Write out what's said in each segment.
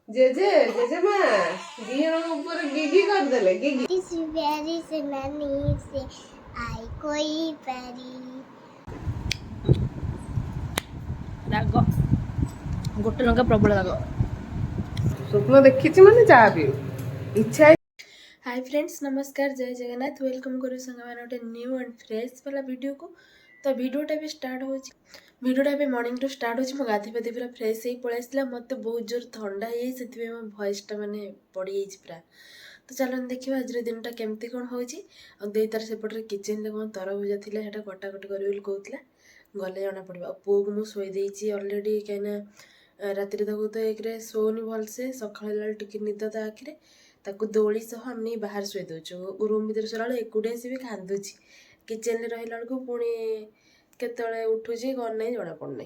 JJ JJ माँ दिया ऊपर गिगी कर देले गिगी इस प्यारी से नानी से आई कोई प्यारी राग गोटे लंका प्रबल राग स्वप्न देखी माने चाह पी इच्छा हाय फ्रेंड्स नमस्कार जय जगन्नाथ वेलकम करू संग मैंने गोटे न्यू एंड फ्रेश वाला वीडियो को तो वीडियोटा भी स्टार्ट हो वीडियोटा भी मॉर्निंग टू स्टार्ट हो गाधी पाधी पूरा फ्रेश ही पलि आसला मत बहुत जोर थंडा है मो भॉइसटा माने पड़ जाइए पूरा तो चलो देखिए आज दिनटा केमती कौन हो दे तार सेपटे किचन में कौन तरभुजा थी कटाकटी कर कहला गले जना पड़ा पुओ को मुझे शोदेची अलरेडी कहीं राति तो एक शोनी भलसे सका टे निद ता आखिरे ताकू दोली सह आम नहीं बाहर शुई दौचु रूम भर शोला एकुटिया सी भी कांदुची किचन में रहा बेलू पुणी केतले उठुची कौन नहीं जना पड़ना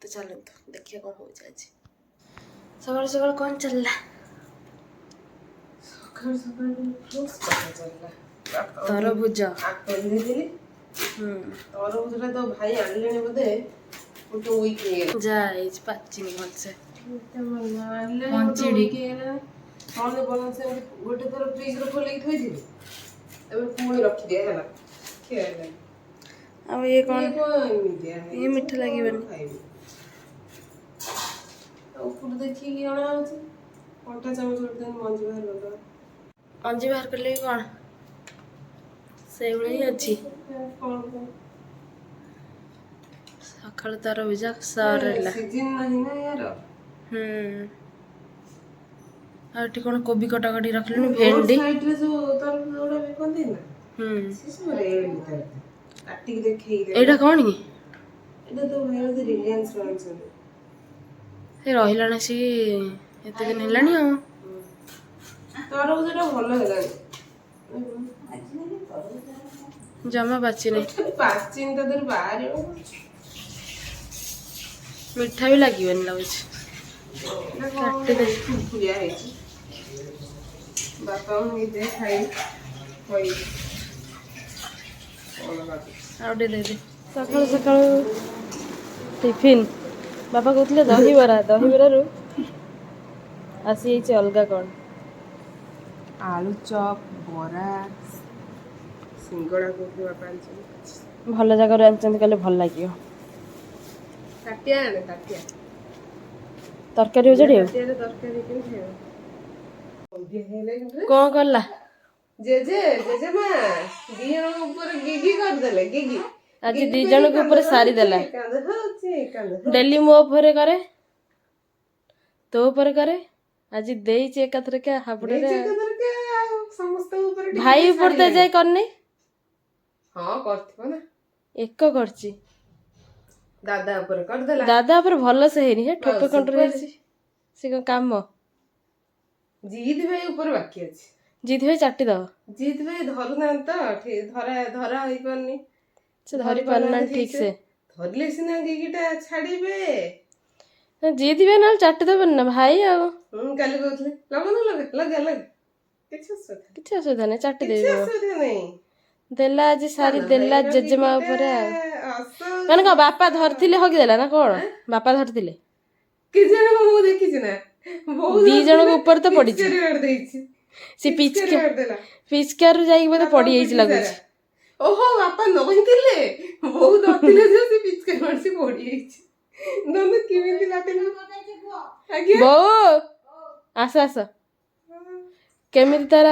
तो चलते देखिए कौन हो आज सकाल सकाल कौन चलला तरभुज तरभुजा तो भाई आनले बोधे गोटे वीक जाए पाचिनी भलसे गोटे थर फ्रिज खोल थी पुणी रखी दिया है खिया अब ये कौन ये मीठा लगे देखिए अंटा चामच मंजी बाहर अंजी बाहर कर कौन से ही अच्छी सकाल तरभुजा सरला आठ कौन कोबी कटाकटी रखल भेंडी एटा कौन कि रहा सी एत दिन है जमा पाची नहीं मीठा भी लगे लगुच बापा खाई आउटे दे दे सकाल सकाल टिफिन बापा कहते दहीबरा रु आसी अलग कौन आलू चप बरा सिंगड़ा को बापा भल जगह आनते कहले भल लगे ताटिया आने ताटिया तरकारी उजाड़ी कौन करला जेजे जेजे माँ दिया ऊपर गिगी कर देले गिगी आज दी जन के ऊपर सारी देला डेली मो ऊपर करे तो ऊपर करे आज देई एकाथर के हापड़े समस्त ऊपर भाई ऊपर दे जाए करने हां करथिबो ना एक करची दादा ऊपर कर देला दादा ऊपर भलो से हेनी है ठोपे कंट्रोल हेसी से को काम जीत भाई ऊपर बाकी अछि जीत भाई चाटी दो जीत भाई धरु ना तो धरा धरा होई परनी से धरी पारना ठीक से धरले सिना गिगिटा छाड़ीबे जीत भाई ना चाटी दबन ना भाई आ काली कहथले लगन लगा लगा किछ असुविधा नहीं चाटी किछ देबो असुविधा नहीं देला आज सारी देला जजेमा ऊपर माने का बापा धरथिले हगी देला ना कोन बापा धरथिले कि जण मु देखि छी ना बहुत दी जण के ऊपर तो पड़ी छी रेड देछि से पिचकार जाई बोले पड़ी जाई लागुछ ओहो बापा नहिथिले बहुत धरथिले जे से पिचकार मारसी पड़ी जाइछि नंद किमिति लातिन आगे बो आस आस केमिति तार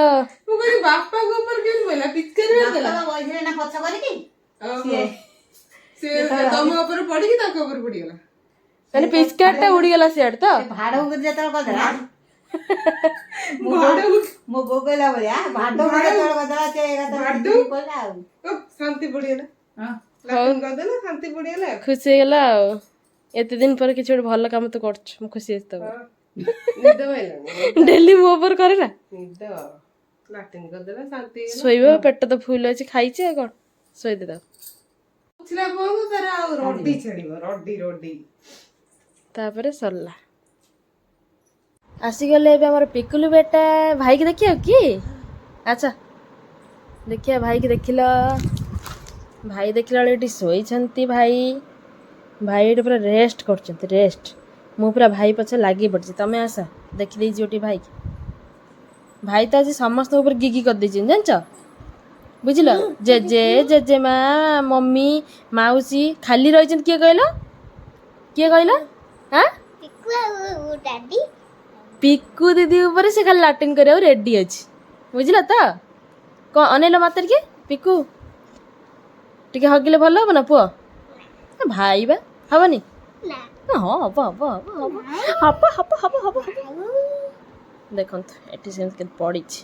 मु कहि बापा के ऊपर के बोला पिचकार रेड देला वही ना खर्च करे की से तम ऊपर पड़ी कि ताके ऊपर पड़ी गेला माने पिचकारटा उड़ी गेला सियाड तो भाड़ उगर जतल कदरा भाडो मो बोगला बलिया भाडो जतल कदरा से भाडो कोला शांति पड़ी गेला लातिन कर देला शांति पड़ी गेला खुशी गेला एते दिन पर किछ भल काम तो करछ हम खुशी हेत निद भइला डेली मो ऊपर करे ना निद लातिन कर देला शांति गेला सोइबो पेट तो फुल अछि खाइ छै कोन सोइ दे दो पुछला कोन तारा रोटी छड़ीबो रोटी तापरे सरला आसी गले एबे हमर पिकुलु बेटा भाई के देखियो की अच्छा देखिया भाई के देखिला भाई देखिला एटी सोई छंती भाई भाई एटी पूरा रेस्ट करछंती रेस्ट मु पूरा भाई पछे लागी पड़छि तमे आसा ଦେଖିଦେଇଛି ଗୋଟେ ଭାଇ ତ ଆଜି ସମସ୍ତଙ୍କ ଉପରେ ଗିଗି କରିଦେଇଛନ୍ତି ଜାଣିଛ, ବୁଝିଲ। ଜେଜେମା, ମମି, ମାଉସୀ ଖାଲି ରହିଛନ୍ତି କିଏ କହିଲ? ହଁ ଡାଡି ପିକୁ ଦିଦି ଉପରେ ସେ ଖାଲି ଲାଟିନ୍ କରିବାକୁ ରେଡି ଅଛି, ବୁଝିଲ ତ। କ'ଣ ଅନେଇଲ ମତେ ଟିକେ? ପିକୁ ଟିକେ ହଗିଲେ ଭଲ ହବ ନା ପୁଅ? ଭାଇ ବା ହବନି? ହଁ ହବ। ଦେଖନ୍ତୁ ଏଠି ସେମିତି କେତେ ପଡ଼ିଛି,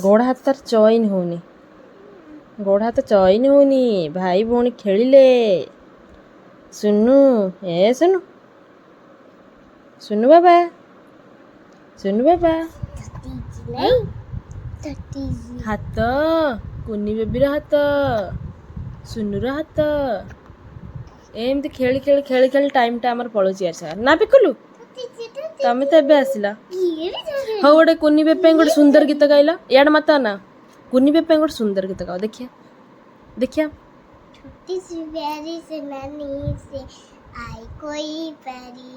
ଗୋଡ଼ ହାତ ତାର ଚଇନ ହଉନି। ଭାଇ ଭଉଣୀ ଖେଳିଲେ। ସୁନୁ ବାବା ହାତ, କୁନି ବେବିର ହାତ, ସୁନୁର ହାତ, ଏମିତି ଖେଳି ଟାଇମ୍ଟା ଆମର ପଳଉଛି ଆର ନା ପିକୁଲୁ? ତମେ ତ ଏବେ ଆସିଲ। ହଉ ଗୋଟେ କୁନି ବେବି ପାଇଁ ଗୋଟେ ସୁନ୍ଦର ଗୀତ ଗାଇଲ। ଇଆଡ଼େ ମତେ ନା କୁନି ବେବି ପାଇଁ ଗୋଟେ ସୁନ୍ଦର ଗୀତ ଗାଅ ଦେଖିଆ। छोटी सी प्यारी से नानी से आई कोई परी,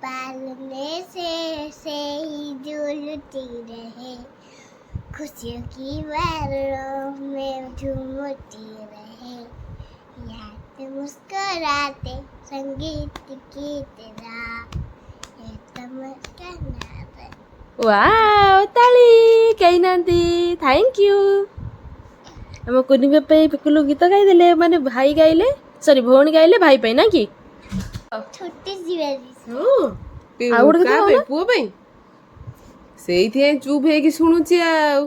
पालने से ही झूलती रहे, खुशियों की बारियों में झूमती रहे, याद मुस्कुराते संगीत की तरह ये तमन्ना। ୱାଓ ତାଳି କେହି ନାହାନ୍ତି, ଥ୍ୟାଙ୍କ ୟୁ। ଆମ କୁନି ବେବି ପାଇଁ ପିକୁଲୁ ଗୀତ ଗାଇଦେଲେ, ମାନେ ଭାଇ ଗାଇଲେ, ସରି ଭଉଣୀ ଗାଇଲେ ଭାଇ ପାଇଁ, ନା କି? छोटी सी प्यारी ଆଉ ଗୋଟେ ଗୀତ ଗାଉନା। ପୁଅ ପାଇଁ ସେଇଥିପାଇଁ ଚୁପ୍ ହେଇକି ଶୁଣୁଛି ଆଉ।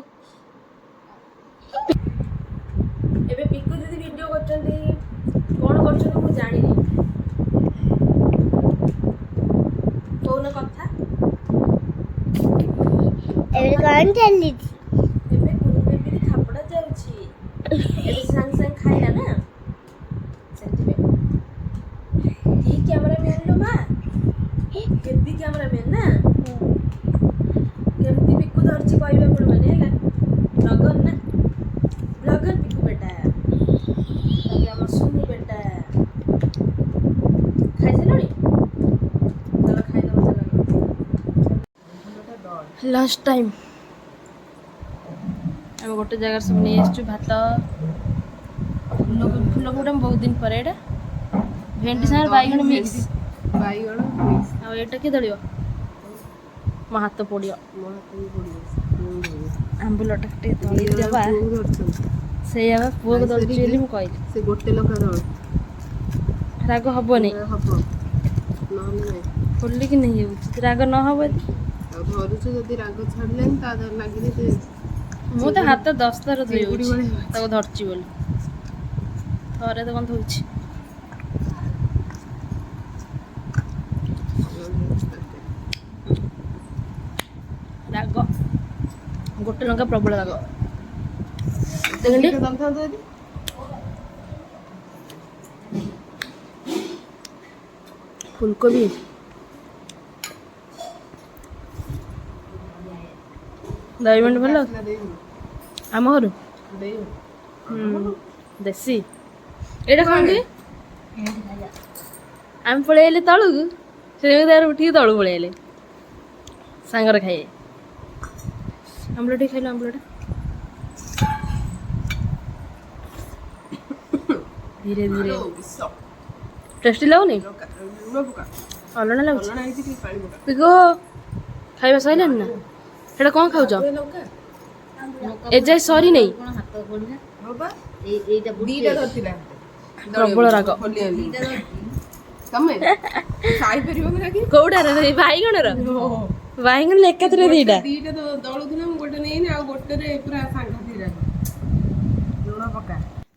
ଏବେ ପିକୁ ଦିଦି ଭିଡ଼ିଓ କରୁଛନ୍ତି, କ'ଣ କରୁଛନ୍ତି ମୁଁ ଜାଣିନି। କହୁନ କଥା। ଏବେ କଣ ଚାଲିଛି? ଏବେ କୁନି ବେବି ଖାପଡ଼ା ଯାଉଛି, ଏବେ ସାଙ୍ଗେ ଖାଇଲା ନା, ସେଥିପାଇଁ। କି କ୍ୟାମେରାମ୍ୟାନ୍ ଲୋ ମା? ହେବି କ୍ୟାମେରାମ୍ୟାନ୍ ନା? କେମିତି ପିକୁ ଧରିଛି କହିବେ ଆପଣ ମାନେ ହେଲା। ବ୍ଲଗର ପିକୁ ବେଟା, ତାପରେ ଆମ ସୁନୁ ବେଟା। ଖାଇସାରିଲଣି? ଚାଲ ଖାଇଦେବ, ଚାଲ। Lunch time. ଆମେ ଗୋଟେ ଜାଗାରେ ସବୁ ନେଇ ଆସିଛୁ ଭାତ, ଫୁଲକୋବି ବହୁତ ଦିନ ପରେ, ଏଇଟା ଭେଣ୍ଡି ସାଙ୍ଗରେ ବାଇଗଣ ମିକ୍ସ, ଆଉ ଏଇଟା କିଏ ଦଳିବ? ମୋ ହାତ ପୋଡ଼ିବ। ଆମ୍ବୁଲଟା ଟିକେ ଦଳିଦେବା। ସେଇଆ ବା ପୁଅକୁ ଦଳୁଛି ବୋଲି ମୁଁ କହିଲି। ସେ ଗୋଟେ ଲଙ୍କା ଦଳ ରାଗ ହବନି, ଖୋଲିକି ନେଇଯାଉଛି, ରାଗ ନ ହବ। ଆଉ ଧରୁଛୁ ଯଦି ରାଗ ଛାଡ଼ିଲେନି ତା ଦେହରେ ଲାଗିଲେ ମୁଁ ତ ହାତ 10 ଥର ଧୋଇଉଛି ତାକୁ ଧରିଛି ବୋଲି, ଥରେ ତ କ'ଣ ଧୋଉଛି। ରାଗ ଗୋଟେ ଲଙ୍କା ପ୍ରବଳ ରାଗ। ଫୁଲକୋବି ଦହିମଣ୍ଡ ଭଲ ଆମ ଘରୁ ଦେଶୀ। ଏଇଟା କ'ଣ କି? ଆମେ ପଳେଇ ଆଇଲେ ତଳକୁ, ସେମିତି ତାର ଉଠିକି ତଳକୁ ପଳେଇ ଆଇଲେ ସାଙ୍ଗରେ ଖାଇବେ। ଆମ୍ବୁଲ ଟିକେ ଖାଇଲ, ଆମ୍ବୁଲଟା ଧୀରେ ଟେଷ୍ଟି ଲାଗୁନି? ଅଲଣା ଲାଗୁଛି। ପିକୁ ଖାଇବା ସରିଲାନି ନା? ସେଇଟା କ'ଣ ଖାଉଛ? ଏଯାଏ ସରି ନେଇ, ପ୍ରବଳ ରାଗ। କୋଉଟାର? ବାଇଗଣର? ବାଇଗଣ ଏକାଥରେ ଦିଟା ଦଳୁଥିଲା, ମୁଁ ଗୋଟେ ନେଇନି, ଆଉ ଗୋଟେରେ ପୁରା ସାଙ୍ଘାତିକ ରାଗ।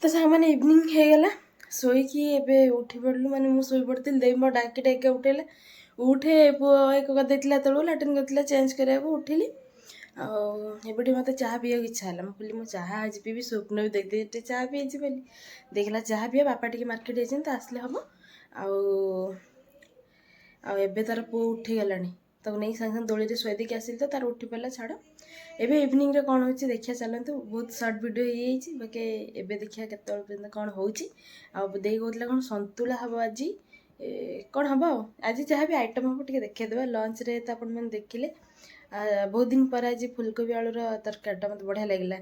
ତ ସାଙ୍ଗମାନେ ଇଭିନିଂ ହେଇଗଲା, ଶୋଇକି ଏବେ ଉଠି ପଡ଼ିଲୁ। ମାନେ ମୁଁ ଶୋଇ ପଡ଼ିଥିଲି, ଦେଇ ମୋ ଡାକି ଉଠେଇଲେ। ଉଠେ ପୁଅ ଏକ କରିଦେଇଥିଲା, ତେଳୁ ଲାଟ୍ରିନ୍ କରିଥିଲା, ଚେଞ୍ଜ କରିବାକୁ ଉଠିଲି। ଆଉ ଏବେଠି ମୋତେ ଚାହା ପିଇବାକୁ ଇଚ୍ଛା ହେଲା। ମୁଁ କହିଲି ମୁଁ ଚାହା ଆଜି ପିଇବି, ସ୍ୱପ୍ନ ବି ଦେଖିଦେଇ ଟିକେ ଚାହା ପିଇଛି ବୋଲି। ଦେଖିଲା ଚାହା ପିଇବା, ବାପା ଟିକେ ମାର୍କେଟ ଯାଇଛନ୍ତି ତ, ଆସିଲେ ହେବ। ଆଉ ଏବେ ତାର ପୁଅ ଉଠିଗଲାଣି, ତାକୁ ନେଇ ସାଙ୍ଗେ ଦୋଳିରେ ଶୋଇ ଦେଇକି ଆସିଲି ତ, ତାର ଉଠି ପାରିଲା। ଛାଡ଼, ଏବେ ଇଭିନିଂରେ କ'ଣ ହେଉଛି ଦେଖିବା, ଚାଲନ୍ତୁ। ବହୁତ ସର୍ଟ ଭିଡ଼ିଓ ହେଇଯାଇଛି, ବାକି ଏବେ ଦେଖିବା କେତେବେଳେ ପର୍ଯ୍ୟନ୍ତ କ'ଣ ହେଉଛି। ଆଉ ଦେଇ କହୁଥିଲା କ'ଣ ସନ୍ତୁଳା ହେବ ଆଜି, କ'ଣ ହେବ ଆଉ ଆଜି ଯାହା ବି ଆଇଟମ୍ ହେବ ଟିକେ ଦେଖେଇଦେବା। ଲଞ୍ଚରେ ତ ଆପଣମାନେ ଦେଖିଲେ ବହୁତ ଦିନ ପରେ ଆଜି ଫୁଲକୋବି ଆଳୁର ତରକାରୀଟା ମୋତେ ବଢ଼ିଆ ଲାଗିଲା।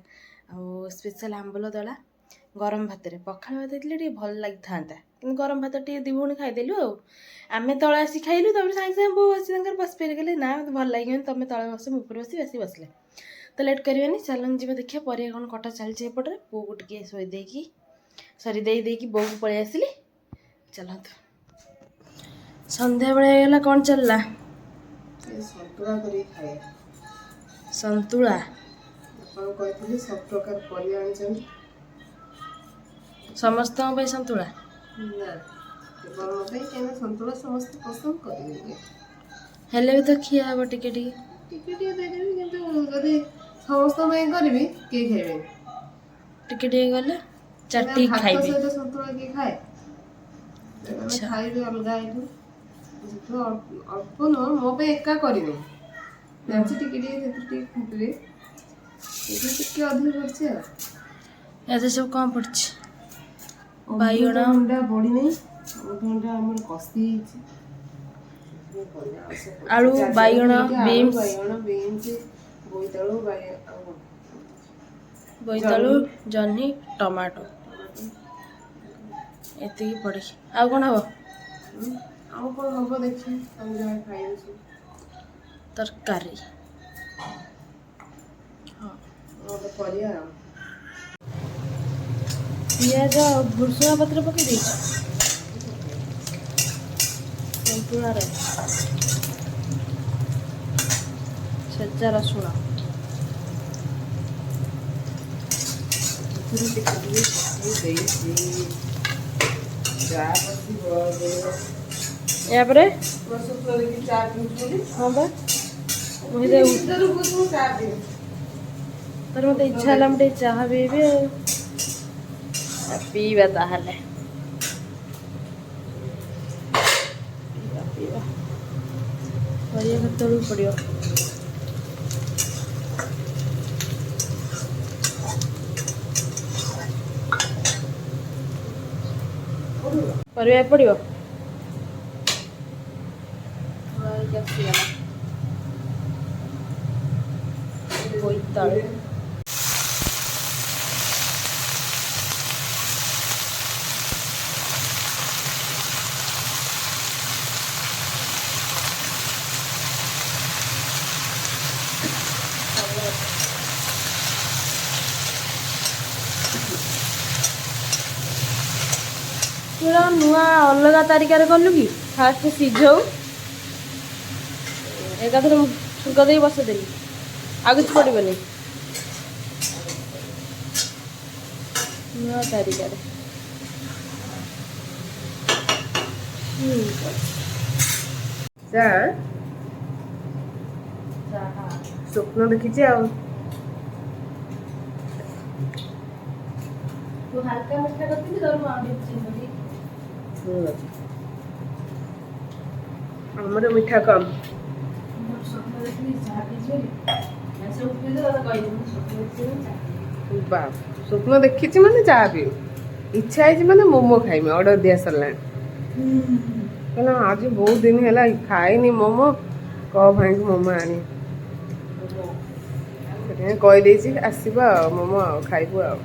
ଆଉ ସ୍ପେଶାଲ୍ ଆମ୍ବୁଲ ଦଳା ଗରମ ଭାତରେ, ପଖାଳ ଭାତ ହେଇଥିଲେ ଟିକେ ଭଲ ଲାଗିଥାନ୍ତା, କିନ୍ତୁ ଗରମ ଭାତ ଟିକେ ଦୁଇ ଭଉଣୀ ଖାଇଦେଲୁ। ଆଉ ଆମେ ତଳେ ଆସି ଖାଇଲୁ, ତାପରେ ସାଙ୍ଗେ ସାଙ୍ଗେ ବୋଉ ଆସି ତାଙ୍କର ବସି ପାରିଲେ, କହିଲେ ନା ମୋତେ ଭଲ ଲାଗିବନି, ତୁମେ ତଳେ ବସ, ମୁଁ ଉପରେ ବସିଲେ। ତ ଲେଟ୍ କରିବାନି, ଚାଲନ୍ତୁ ଯିବା ଦେଖିବା ପରିବା କ'ଣ କଟା ଚାଲିଛି ଏପଟରେ। ବୋଉକୁ ଟିକେ ଦେଇକି ବୋଉକୁ ପଳେଇ ଆସିଲି। ଚାଲନ୍ତୁ। ସନ୍ଧ୍ୟାବେଳେ ହେଇଗଲା, କ'ଣ ଚାଲିଲା? ସନ୍ତୁଳା କରିକି ଖାଇବା। ସନ୍ତୁଳା ଆପଣ କହିଥିଲି ସବୁ ପ୍ରକାର ପରିବା ଆଣିଛନ୍ତି। ସମସ୍ତଙ୍କ ପାଇଁ ସନ୍ତୁଳା? ନା, କେବଳ ମୋ ପାଇଁ, କାହିଁକିନା ସନ୍ତୁଳା ସମସ୍ତେ ପସନ୍ଦ କରିବେନି। ହେଲେ ବି ତ ଖିଆ ହେବ ଟିକେ ଟିକେ। ଟିକେ ଟିକେ ଦେଇଦେବି, କିନ୍ତୁ ଯଦି ସମସ୍ତଙ୍କ ପାଇଁ କରିବି କେହି ଖାଇବେନି। ଟିକେ ଟିକେ ଗଲେ ଚାଟିକି ଭାତ ଖାଇବେ। ସହିତ ସନ୍ତୁଳା କିଏ ଖାଏ? ସେମାନେ ଖାଇବେ ଅଲଗା ଏଇଠୁ। ଅଳ୍ପ ନୁହଁ, ମୋ ପାଇଁ ଏକା କରିନି, ଜାଣିଛି ଟିକେ ଟିକେ ସେଥିରୁ ଟିକେ ଫୁଟିବେ, ଏଠି ଟିକେ ଅଧିକ ପଡ଼ିଛି ଆଉ। ଏତେ ସବୁ କ'ଣ ପଡ଼ିଛି? ବାଇଗଣ ବଢ଼ି ନାହିଁ, ଅମୃତଭଣ୍ଡା ଆମର କଷି ହେଇଛି। ଆଳୁ, ବାଇଗଣ, ବିମ୍ସ, ବୋଇତାଳୁ, ଜହ୍ନି, ଟମାଟୋ, ଏତିକି ପଡ଼ିଛି। ଆଉ କ'ଣ ହେବ? ଆଉ କ'ଣ ହବ ଦେଖିବା, ଆମେ ଯାହା ଖାଇବୁ। ତରକାରୀ ଗୋଟେ କରିବା ଆଉ। ପିଆଜ ଆଉ ଭୃଷୁଙ୍ଗା ପତ୍ର ପକେଇ ଦେଇଛ ସନ୍ତୁଳାରେ, ଛେଚା ରସୁଣ, ୟାପରେ ହଁ ବା ତାର ମୋତେ ଇଚ୍ଛା ହେଲା ମୁଁ ଟିକେ ଚାହା ପିଇବି ଆଉ ପିଇବା ତାହେଲେ। ପିଇବା କରିବା କେତେବେଳକୁ ପଡ଼ିବ? ପରିବା ପଡ଼ିବ। ବୋଇତାଳୁ, ନୂଆ ଅଲଗା ତାରିକାରେ କଲୁ କି? ଫାଷ୍ଟ ସିଝଉ, ଏକାଥରେ ଛୁଙ୍କ ଦେଇ ବସେଇଦେଲି, ଆଉ କିଛି ପଡ଼ିବନି। ନୂଆ ତାରିକାରେ ସ୍ୱପ୍ନ ଦେଖିଛି ଆଉ। ତୁ ହାଲକା ମିଠା କରିଥିଲି, ତୋର ମୁଁ ଆଉ ଟିକେ ଚିନି। ଆମର ମିଠା କମ୍। ସ୍ୱପ୍ନ ଦେଖିଛି ମାନେ ଚାହା ପିଇବି, ଇଚ୍ଛା ହେଇଛି ମାନେ ମୋମୋ ଖାଇମି, ଅର୍ଡର ଦିଆ ସରିଲାଣି। କାରଣ ଆଜି ବହୁତ ଦିନ ହେଲା ଖାଇନି ମୋମୋ, କହ ଭାଇଙ୍କୁ ମୋମୋ ଆଣି, ସେଥିପାଇଁ କହିଦେଇଛି ଆସିବ ଆଉ ମୋମୋ ଆଉ ଖାଇବୁ ଆଉ।